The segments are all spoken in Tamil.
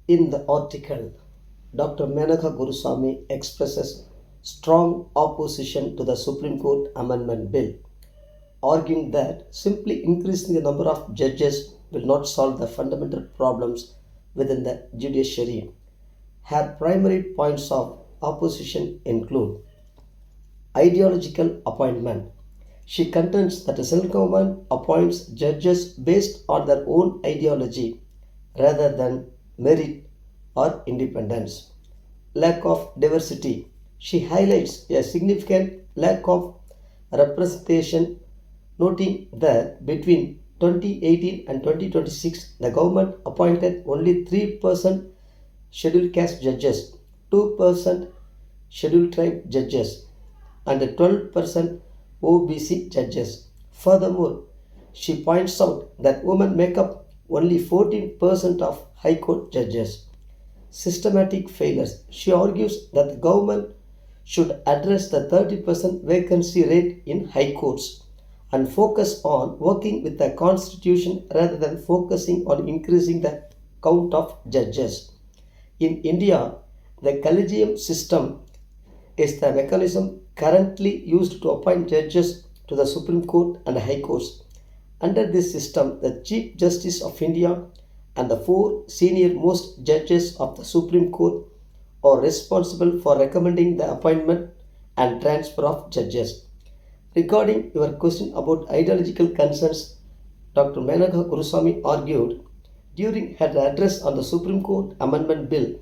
In the article, Dr. Menaka Gurusamy expresses strong opposition to the Supreme Court Amendment Bill, arguing that simply increasing the number of judges will not solve the fundamental problems within the judiciary. Her primary points of opposition include ideological appointment. She contends that the central government appoints judges based on their own ideology rather than merit or independence. Lack of diversity. She highlights a significant lack of representation, noting that between 2018 and 2026, the government appointed only 3% scheduled caste judges, 2% scheduled tribe judges, and 12% OBC judges. Furthermore, she points out that women make up only 14% of High Court judges. Systematic failures. She argues that the government should address the 30% vacancy rate in high courts and focus on working with the constitution rather than focusing on increasing the count of judges. In India, the collegium system is the mechanism currently used to appoint judges to the Supreme Court and High Courts. Under this system, the Chief Justice of India and the four senior most judges of the Supreme Court are responsible for recommending the appointment and transfer of judges. Regarding your question about ideological concerns, Dr. Menaka Gurusamy argued during her address on the Supreme Court Amendment Bill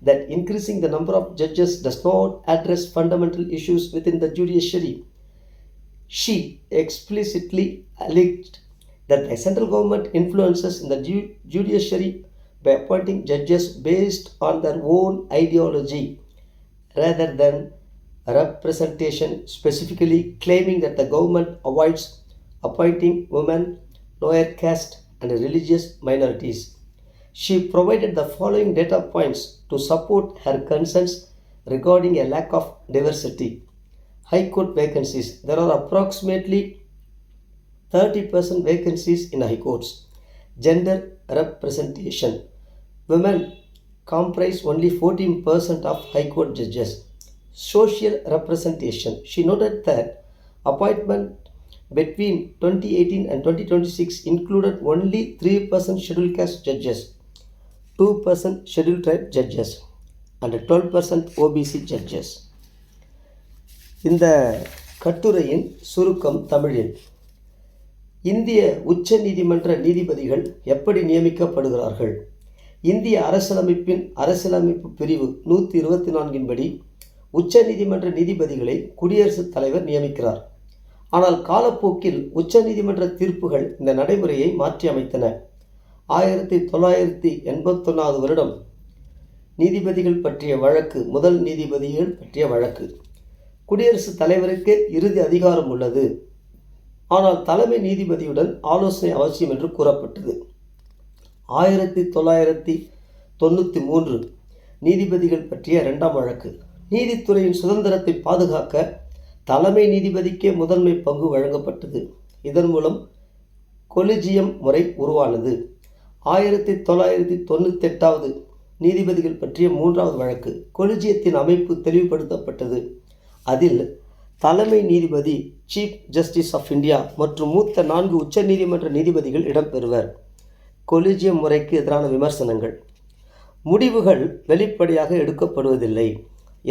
that increasing the number of judges does not address fundamental issues within the judiciary. She explicitly alleged that the central government influences in the judiciary by appointing judges based on their own ideology rather than representation, specifically claiming that the government avoids appointing women, lower caste, and religious minorities. She provided the following data points to support her concerns regarding a lack of diversity. High Court vacancies. There are approximately 30% vacancies in high courts. Gender representation. Women comprise only 14% of high court judges. Social representation. She noted that appointment between 2018 and 2026 included only 3% scheduled caste judges, 2% scheduled tribe judges, and 12% OBC judges. இந்த கட்டுரையின் சுருக்கம் தமிழில். இந்திய உச்ச நீதிமன்ற நீதிபதிகள் எப்படி நியமிக்கப்படுகிறார்கள்? இந்திய அரசியலமைப்பின் அரசியலமைப்பு பிரிவு 124 படி உச்ச நீதிமன்ற நீதிபதிகளை குடியரசுத் தலைவர் நியமிக்கிறார். ஆனால் காலப்போக்கில் உச்ச நீதிமன்ற தீர்ப்புகள் இந்த நடைமுறையை மாற்றி அமைத்தன. 1981 வருடம் நீதிபதிகள் பற்றிய வழக்கு, முதல் நீதிபதிகள் பற்றிய வழக்கு. குடியரசுத் தலைவருக்கு இறுதி அதிகாரம் உள்ளது, ஆனால் தலைமை நீதிபதியுடன் ஆலோசனை அவசியம் என்று கூறப்பட்டது. 1993 நீதிபதிகள் பற்றிய இரண்டாம் வழக்கு. நீதித்துறையின் சுதந்திரத்தை பாதுகாக்க தலைமை நீதிபதிக்கே முதன்மை பங்கு வழங்கப்பட்டது. இதன் மூலம் கொலிஜியம் முறை உருவானது. 1998 நீதிபதிகள் பற்றிய மூன்றாவது வழக்கு. கொலிஜியத்தின் அமைப்பு தெளிவுபடுத்தப்பட்டது. அதில் தலைமை நீதிபதி, சீஃப் ஜஸ்டிஸ் ஆஃப் இந்தியா மற்றும் மூத்த 4 உச்ச நீதிமன்ற நீதிபதிகள் இடம்பெறுவர். கொலிஜியம் முறைக்கு எதிரான விமர்சனங்கள். முடிவுகள் வெளிப்படையாக எடுக்கப்படுவதில்லை.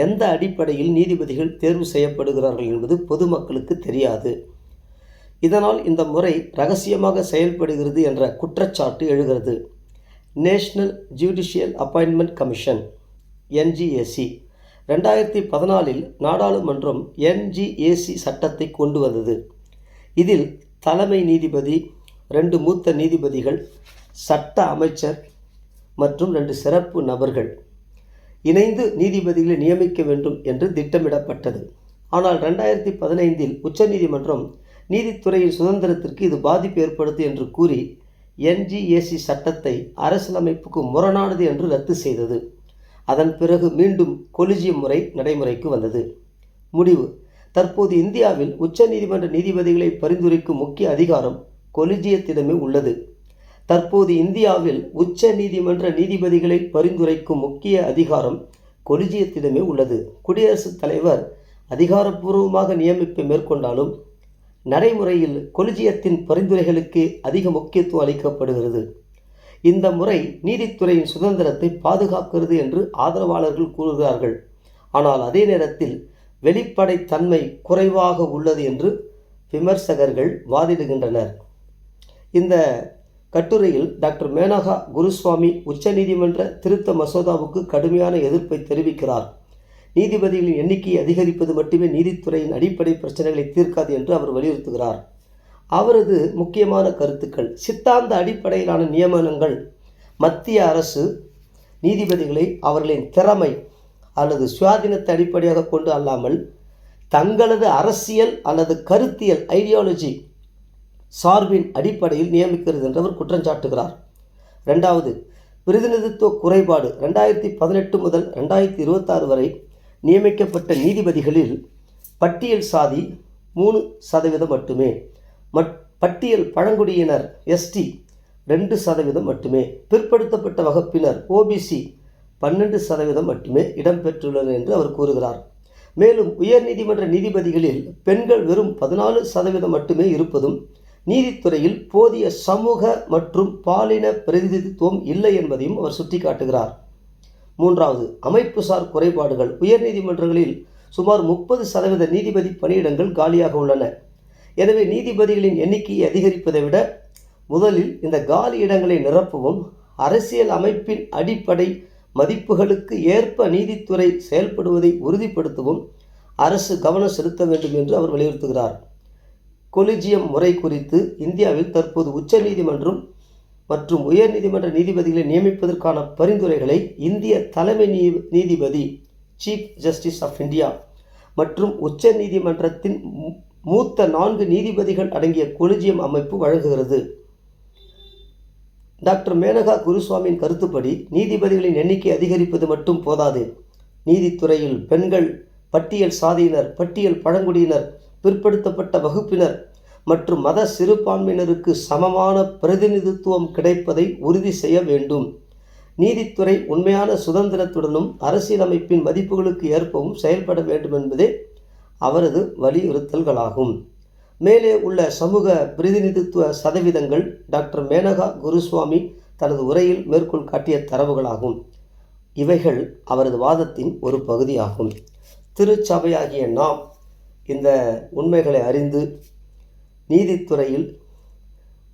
எந்த அடிப்படையில் நீதிபதிகள் தேர்வு செய்யப்படுகிறார்கள் என்பது பொதுமக்களுக்கு தெரியாது. இதனால் இந்த முறை இரகசியமாக செயல்படுகிறது என்ற குற்றச்சாட்டு எழுகிறது. National judicial appointment commission NGAC 2014 நாடாளுமன்றம் NGAC சட்டத்தை கொண்டு வந்தது. இதில் தலைமை நீதிபதி, 2 மூத்த நீதிபதிகள், சட்ட அமைச்சர் மற்றும் 2 சிறப்பு நபர்கள் இணைந்து நீதிபதிகளை நியமிக்க வேண்டும் என்று திட்டமிடப்பட்டது. ஆனால் 2015 உச்சநீதிமன்றம் நீதித்துறையின் சுதந்திரத்திற்கு இது பாதிப்பு ஏற்படுத்தும் என்று கூறி NGAC சட்டத்தை அரசியலமைப்புக்கு முரணானது என்று ரத்து செய்தது. அதன் பிறகு மீண்டும் கொலிஜியம் முறை நடைமுறைக்கு வந்தது. முடிவு: தற்போது இந்தியாவில் உச்ச நீதிமன்ற நீதிபதிகளை பரிந்துரைக்கும் முக்கிய அதிகாரம் கொலிஜியத்திடமே உள்ளது. தற்போது இந்தியாவில் உச்ச நீதிமன்ற நீதிபதிகளை பரிந்துரைக்கும் முக்கிய அதிகாரம் கொலிஜியத்திடமே உள்ளது. குடியரசுத் தலைவர் அதிகாரப்பூர்வமாக நியமிப்பை மேற்கொண்டாலும் நடைமுறையில் கொலிஜியத்தின் பரிந்துரைகளுக்கு அதிக முக்கியத்துவம் அளிக்கப்படுகிறது. இந்த முறை நீதித்துறையின் சுதந்திரத்தை பாதுகாக்கிறது என்று ஆதரவாளர்கள் கூறுகிறார்கள். ஆனால் அதே நேரத்தில் வெளிப்படைத்தன்மை குறைவாக உள்ளது என்று விமர்சகர்கள் வாதிடுகின்றனர். இந்த கட்டுரையில் டாக்டர் மேனகா குருசுவாமி உச்சநீதிமன்ற திருத்த மசோதாவுக்கு கடுமையான எதிர்ப்பை தெரிவிக்கிறார். நீதிபதிகளின் எண்ணிக்கையை அதிகரிப்பது மட்டுமே நீதித்துறையின் அடிப்படை பிரச்சனைகளை தீர்க்காது என்று அவர் வலியுறுத்துகிறார். அவரது முக்கியமான கருத்துக்கள்: சித்தாந்த அடிப்படையிலான நியமனங்கள் மத்திய அரசு நீதிபதிகளை அவர்களின் திறமை அல்லது சுயாதீனத்தை அடிப்படையாக கொண்டு அல்லாமல் தங்களது அரசியல் அல்லது கருத்தியல் ஐடியாலஜி சார்பின் அடிப்படையில் நியமிக்கிறது என்று அவர் குற்றம் சாட்டுகிறார். இரண்டாவது, பிரதிநிதித்துவ குறைபாடு. 2018 முதல் 2026 வரை நியமிக்கப்பட்ட நீதிபதிகளில் பட்டியல் சாதி 3% மட்டுமே, பட்டியல் பழங்குடியினர் எஸ்டி 2% மட்டுமே, பிற்படுத்தப்பட்ட வகுப்பினர் ஓபிசி 12% மட்டுமே இடம்பெற்றுள்ளனர் என்று அவர் கூறுகிறார். மேலும் உயர்நீதிமன்ற நீதிபதிகளில் பெண்கள் வெறும் 14% மட்டுமே இருப்பதும் நீதித்துறையில் போதிய சமூக மற்றும் பாலின பிரதிநிதித்துவம் இல்லை என்பதையும் அவர் சுட்டிக்காட்டுகிறார். மூன்றாவது, அமைப்புசார் குறைபாடுகள். உயர்நீதிமன்றங்களில் சுமார் 30% நீதிபதி பணியிடங்கள் காலியாக உள்ளன. எனவே நீதிபதிகளின் எண்ணிக்கையை அதிகரிப்பதை விட முதலில் இந்த காலி இடங்களை நிரப்பவும் அரசியல் அமைப்பின் அடிப்படை மதிப்புகளுக்கு ஏற்ப நீதித்துறை செயல்படுவதை உறுதிப்படுத்தவும் அரசு கவனம் செலுத்த வேண்டும் என்று அவர் வலியுறுத்துகிறார். கொலிஜியம் முறை குறித்து இந்தியாவில் தற்போது உச்ச நீதிமன்றம் மற்றும் உயர்நீதிமன்ற நீதிபதிகளை நியமிப்பதற்கான பரிந்துரைகளை இந்திய தலைமை நீதிபதி சீஃப் ஜஸ்டிஸ் ஆஃப் இந்தியா மற்றும் உச்ச நீதிமன்றத்தின் மூத்த 4 நீதிபதிகள் அடங்கிய கொலிஜியம் அமைப்பு வழங்குகிறது. டாக்டர் மேனகா குருசுவாமியின் கருத்துப்படி நீதிபதிகளின் எண்ணிக்கை அதிகரிப்பது மட்டும் போதாது. நீதித்துறையில் பெண்கள், பட்டியல் சாதியினர், பட்டியல் பழங்குடியினர், பிற்படுத்தப்பட்ட வகுப்பினர் மற்றும் மத சிறுபான்மையினருக்கு சமமான பிரதிநிதித்துவம் கிடைப்பதை உறுதி செய்ய வேண்டும். நீதித்துறை உண்மையான சுதந்திரத்துடனும் அரசியலமைப்பின் மதிப்புகளுக்கு ஏற்பவும் செயல்பட வேண்டும் என்பதே அவரது வலியுறுத்தல்களாகும். மேலே உள்ள சமூக பிரதிநிதித்துவ சதவீதங்கள் டாக்டர் மேனகா குருசுவாமி தனது உரையில் மேற்கோள் காட்டிய தரவுகளாகும். இவைகள் அவரது வாதத்தின் ஒரு பகுதியாகும். திருச்சபையாகிய நாம் இந்த உண்மைகளை அறிந்து நீதித்துறையில்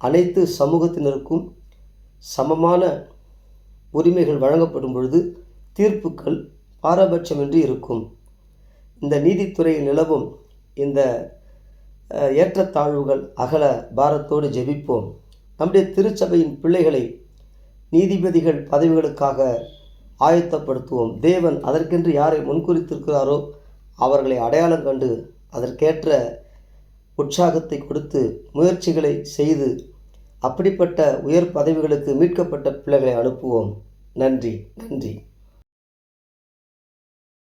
அனைத்து சமூகத்தினருக்கும் சமமான உரிமைகள் வழங்கப்படும் பொழுது தீர்ப்புகள் பாரபட்சமின்றி இருக்கும். இந்த நீதித்துறையில் நிலவும் இந்த ஏற்றத்தாழ்வுகள் அகல பாரத்தோடு ஜெபிப்போம். நம்முடைய திருச்சபையின் பிள்ளைகளை நீதிபதிகள் பதவிகளுக்காக ஆயத்தப்படுத்துவோம். தேவன் அதற்கென்று யாரை முன்குறித்திருக்கிறாரோ அவர்களை அடையாளம் கண்டு அதற்கேற்ற உற்சாகத்தை கொடுத்து முயற்சிகளை செய்து அப்படிப்பட்ட உயர் பதவிகளுக்கு மீட்கப்பட்ட பிள்ளைகளை அனுப்புவோம். நன்றி.